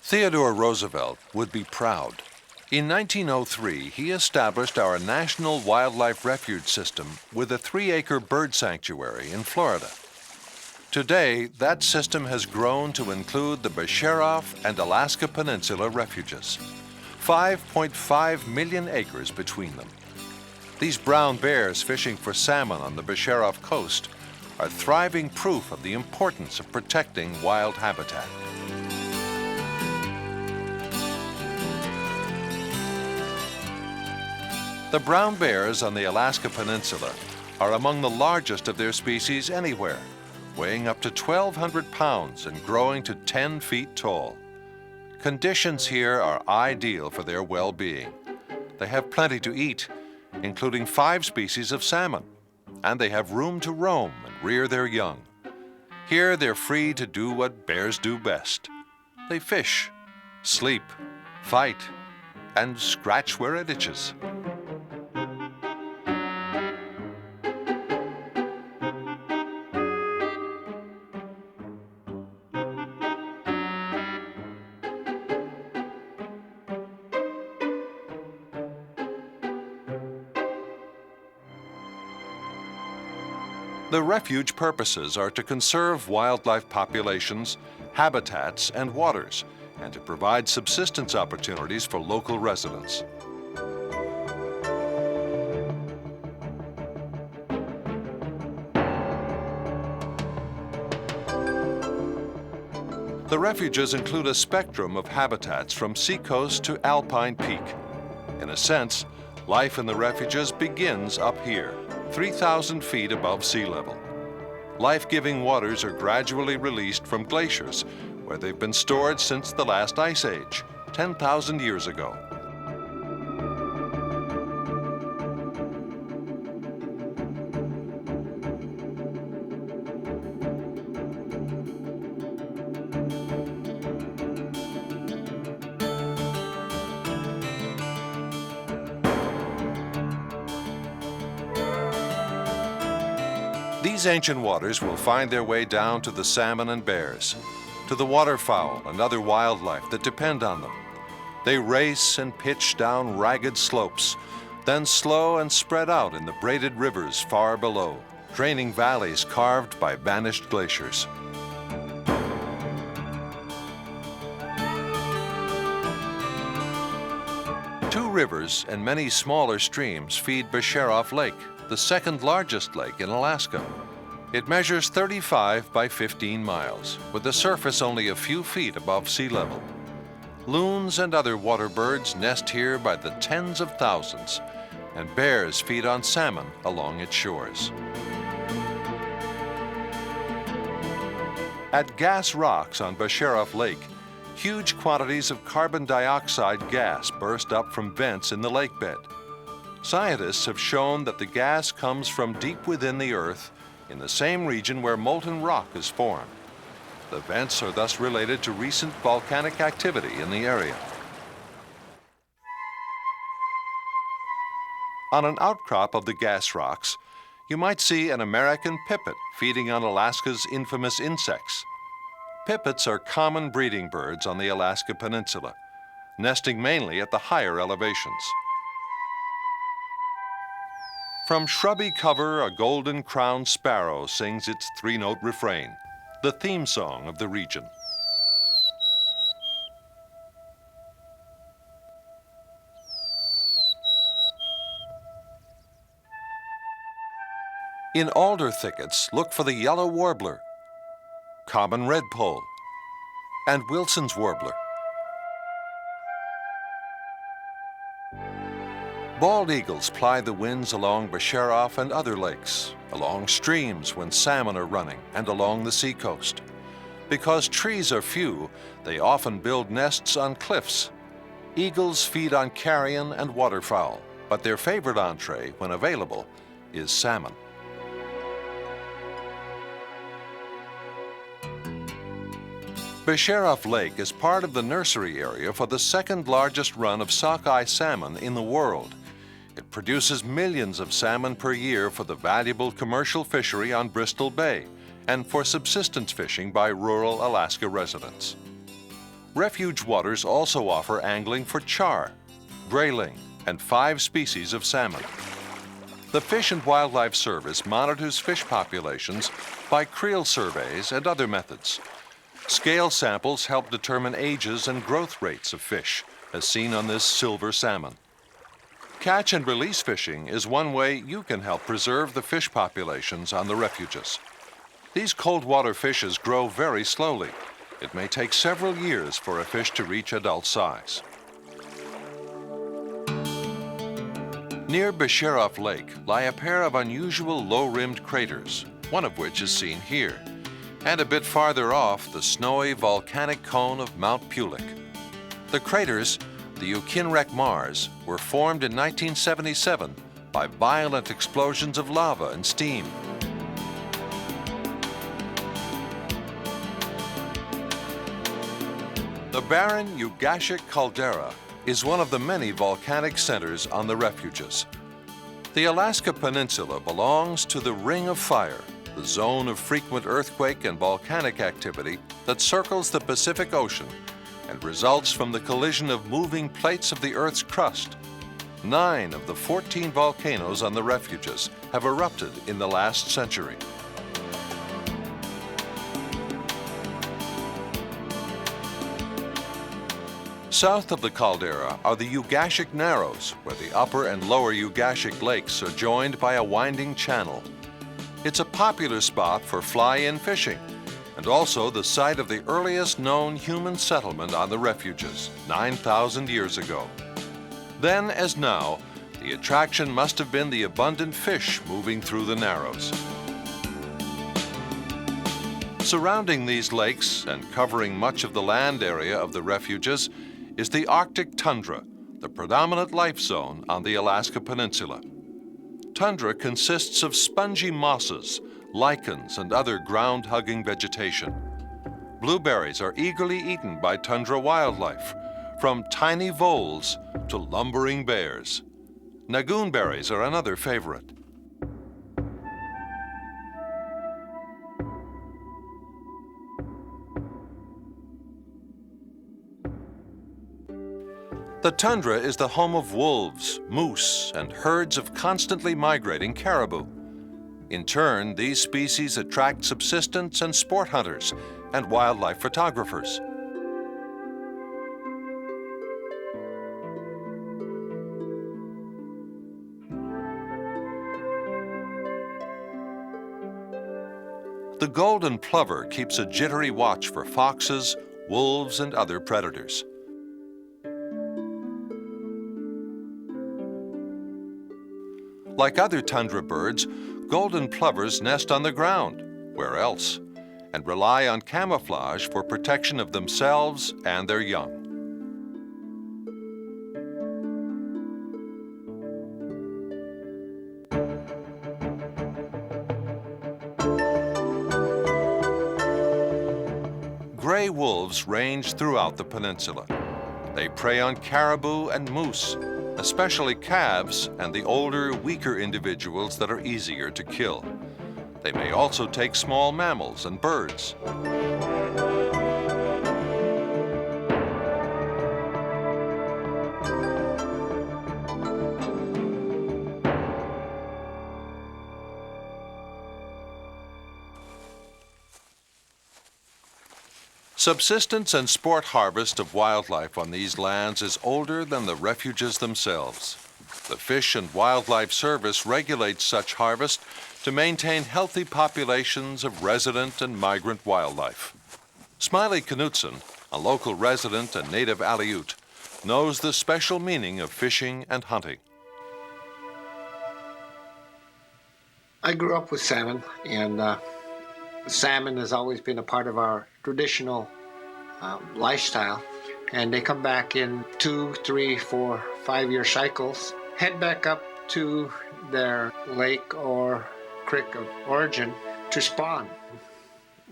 Theodore Roosevelt would be proud. In 1903, he established our National Wildlife Refuge System with a 3-acre bird sanctuary in Florida. Today, that system has grown to include the Bisharoff and Alaska Peninsula refuges, 5.5 million acres between them. These brown bears fishing for salmon on the Bisharoff coast are thriving proof of the importance of protecting wild habitat. The brown bears on the Alaska Peninsula are among the largest of their species anywhere, weighing up to 1,200 pounds and growing to 10 feet tall. Conditions here are ideal for their well-being. They have plenty to eat, including 5 species of salmon, and they have room to roam and rear their young. Here they're free to do what bears do best. They fish, sleep, fight, and scratch where it itches. The refuge purposes are to conserve wildlife populations, habitats, and waters, and to provide subsistence opportunities for local residents. The refuges include a spectrum of habitats from seacoast to alpine peak. In a sense, life in the refuges begins up here, 3,000 feet above sea level. Life-giving waters are gradually released from glaciers, where they've been stored since the last ice age, 10,000 years ago. These ancient waters will find their way down to the salmon and bears, to the waterfowl and other wildlife that depend on them. They race and pitch down ragged slopes, then slow and spread out in the braided rivers far below, draining valleys carved by vanished glaciers. Two rivers and many smaller streams feed Bisharoff Lake, the second largest lake in Alaska. It measures 35 by 15 miles, with the surface only a few feet above sea level. Loons and other water birds nest here by the tens of thousands, and bears feed on salmon along its shores. At Gas Rocks on Bisharoff Lake, huge quantities of carbon dioxide gas burst up from vents in the lake bed. Scientists have shown that the gas comes from deep within the earth in the same region where molten rock is formed. The vents are thus related to recent volcanic activity in the area. On an outcrop of the gas rocks, you might see an American pipit feeding on Alaska's infamous insects. Pipits are common breeding birds on the Alaska Peninsula, nesting mainly at the higher elevations. From shrubby cover, a golden-crowned sparrow sings its 3-note refrain, the theme song of the region. In alder thickets, look for the yellow warbler, common redpoll, and Wilson's warbler. Bald eagles ply the winds along Bisharoff and other lakes, along streams when salmon are running, and along the seacoast. Because trees are few, they often build nests on cliffs. Eagles feed on carrion and waterfowl, but their favorite entree, when available, is salmon. Bisharoff Lake is part of the nursery area for the second largest run of sockeye salmon in the world. It produces millions of salmon per year for the valuable commercial fishery on Bristol Bay and for subsistence fishing by rural Alaska residents. Refuge waters also offer angling for char, grayling, and 5 species of salmon. The Fish and Wildlife Service monitors fish populations by creel surveys and other methods. Scale samples help determine ages and growth rates of fish, as seen on this silver salmon. Catch and release fishing is one way you can help preserve the fish populations on the refuges. These cold water fishes grow very slowly. It may take several years for a fish to reach adult size. Near Bisharoff Lake lie a pair of unusual low-rimmed craters, one of which is seen here, and a bit farther off the snowy volcanic cone of Mount Pulik. The craters, the Ukinrek Mars, were formed in 1977 by violent explosions of lava and steam. The barren Ugashik caldera is one of the many volcanic centers on the refuges. The Alaska Peninsula belongs to the Ring of Fire, the zone of frequent earthquake and volcanic activity that circles the Pacific Ocean and results from the collision of moving plates of the Earth's crust. 9 of the 14 volcanoes on the refuges have erupted in the last century. South of the caldera are the Ugashik Narrows, where the upper and lower Ugashik lakes are joined by a winding channel. It's a popular spot for fly-in fishing, and also the site of the earliest known human settlement on the refuges, 9,000 years ago. Then, as now, the attraction must have been the abundant fish moving through the Narrows. Surrounding these lakes and covering much of the land area of the refuges is the Arctic tundra, the predominant life zone on the Alaska Peninsula. Tundra consists of spongy mosses, lichens, and other ground-hugging vegetation. Blueberries are eagerly eaten by tundra wildlife, from tiny voles to lumbering bears. Nagoon berries are another favorite. The tundra is the home of wolves, moose, and herds of constantly migrating caribou. In turn, these species attract subsistence and sport hunters and wildlife photographers. The golden plover keeps a jittery watch for foxes, wolves, and other predators. Like other tundra birds, golden plovers nest on the ground, where else, and rely on camouflage for protection of themselves and their young. Gray wolves range throughout the peninsula. They prey on caribou and moose, especially calves and the older, weaker individuals that are easier to kill. They may also take small mammals and birds. Subsistence and sport harvest of wildlife on these lands is older than the refuges themselves. The Fish and Wildlife Service regulates such harvest to maintain healthy populations of resident and migrant wildlife. Smiley Knutson, a local resident and native Aleut, knows the special meaning of fishing and hunting. I grew up with salmon, and salmon has always been a part of our traditional lifestyle, and they come back in 2, 3, 4, 5-year cycles, head back up to their lake or creek of origin to spawn.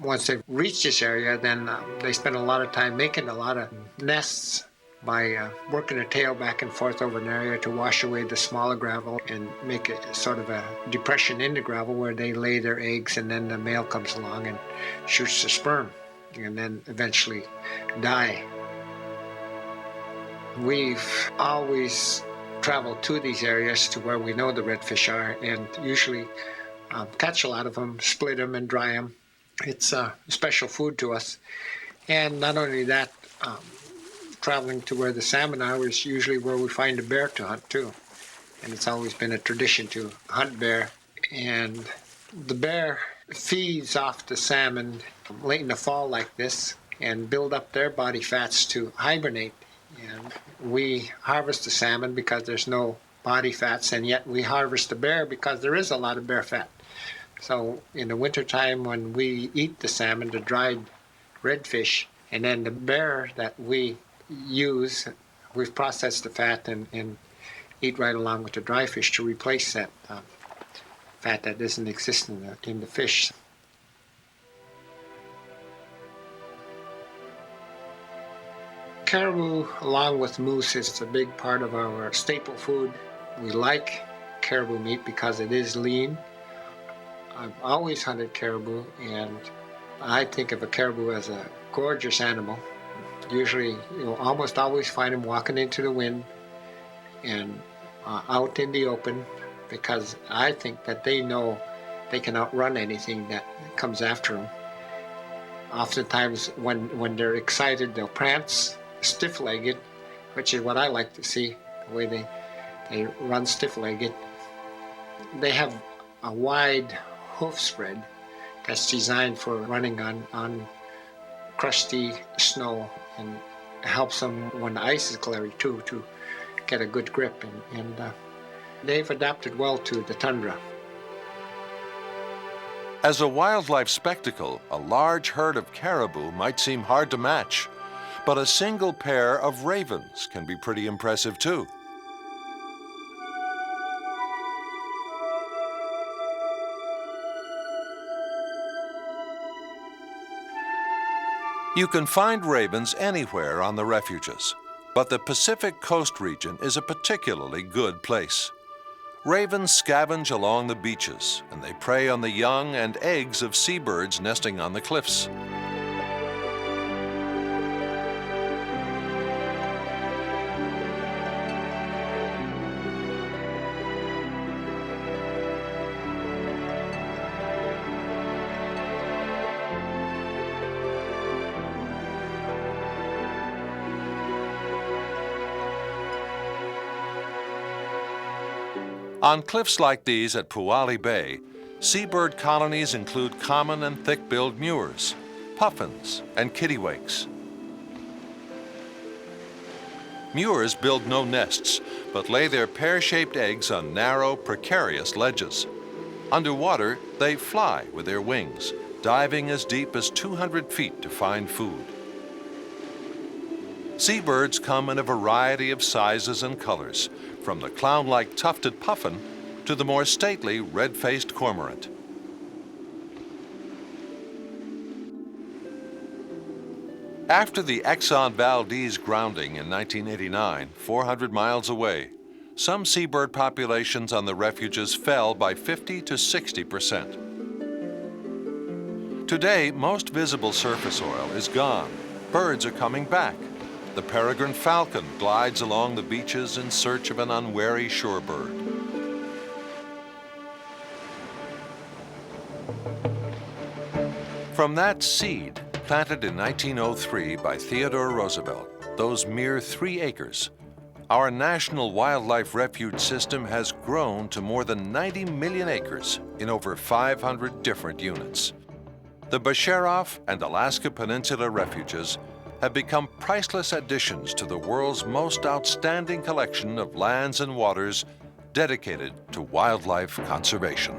Once they've reached this area, then they spend a lot of time making a lot of nests by working their tail back and forth over an area to wash away the smaller gravel and make it sort of a depression in the gravel where they lay their eggs, and then the male comes along and shoots the sperm and then eventually die. We've always traveled to these areas to where we know the redfish are, and usually catch a lot of them, split them, and dry them. It's special food to us. And not only that, traveling to where the salmon are is usually where we find a bear to hunt too. And it's always been a tradition to hunt bear. And the bear feeds off the salmon late in the fall like this and build up their body fats to hibernate. And we harvest the salmon because there's no body fats, and yet we harvest the bear because there is a lot of bear fat. So in the wintertime when we eat the salmon, the dried redfish, and then the bear that we use, we've processed the fat and eat right along with the dry fish to replace that fat that doesn't exist in the fish. Caribou, along with moose, is a big part of our staple food. We like caribou meat because it is lean. I've always hunted caribou, and I think of a caribou as a gorgeous animal. Usually, you'll almost always find them walking into the wind and out in the open, because I think that they know they can outrun anything that comes after them. Oftentimes, when they're excited, they'll prance stiff-legged, which is what I like to see, the way they run stiff-legged. They have a wide hoof spread that's designed for running on crusty snow, and helps them when the ice is clear too, to get a good grip, and they've adapted well to the tundra. As a wildlife spectacle, a large herd of caribou might seem hard to match, but a single pair of ravens can be pretty impressive too. You can find ravens anywhere on the refuges, but the Pacific Coast region is a particularly good place. Ravens scavenge along the beaches, and they prey on the young and eggs of seabirds nesting on the cliffs. On cliffs like these at Puali Bay, seabird colonies include common and thick-billed mewers, puffins, and kittiwakes. Mewers build no nests, but lay their pear-shaped eggs on narrow, precarious ledges. Underwater, they fly with their wings, diving as deep as 200 feet to find food. Seabirds come in a variety of sizes and colors, from the clown-like tufted puffin to the more stately red-faced cormorant. After the Exxon Valdez grounding in 1989, 400 miles away, some seabird populations on the refuges fell by 50 to 60%. Today, most visible surface oil is gone. Birds are coming back. The peregrine falcon glides along the beaches in search of an unwary shorebird. From that seed, planted in 1903 by Theodore Roosevelt, those mere 3 acres, our National Wildlife Refuge System has grown to more than 90 million acres in over 500 different units. The Bosharoff and Alaska Peninsula refuges have become priceless additions to the world's most outstanding collection of lands and waters dedicated to wildlife conservation.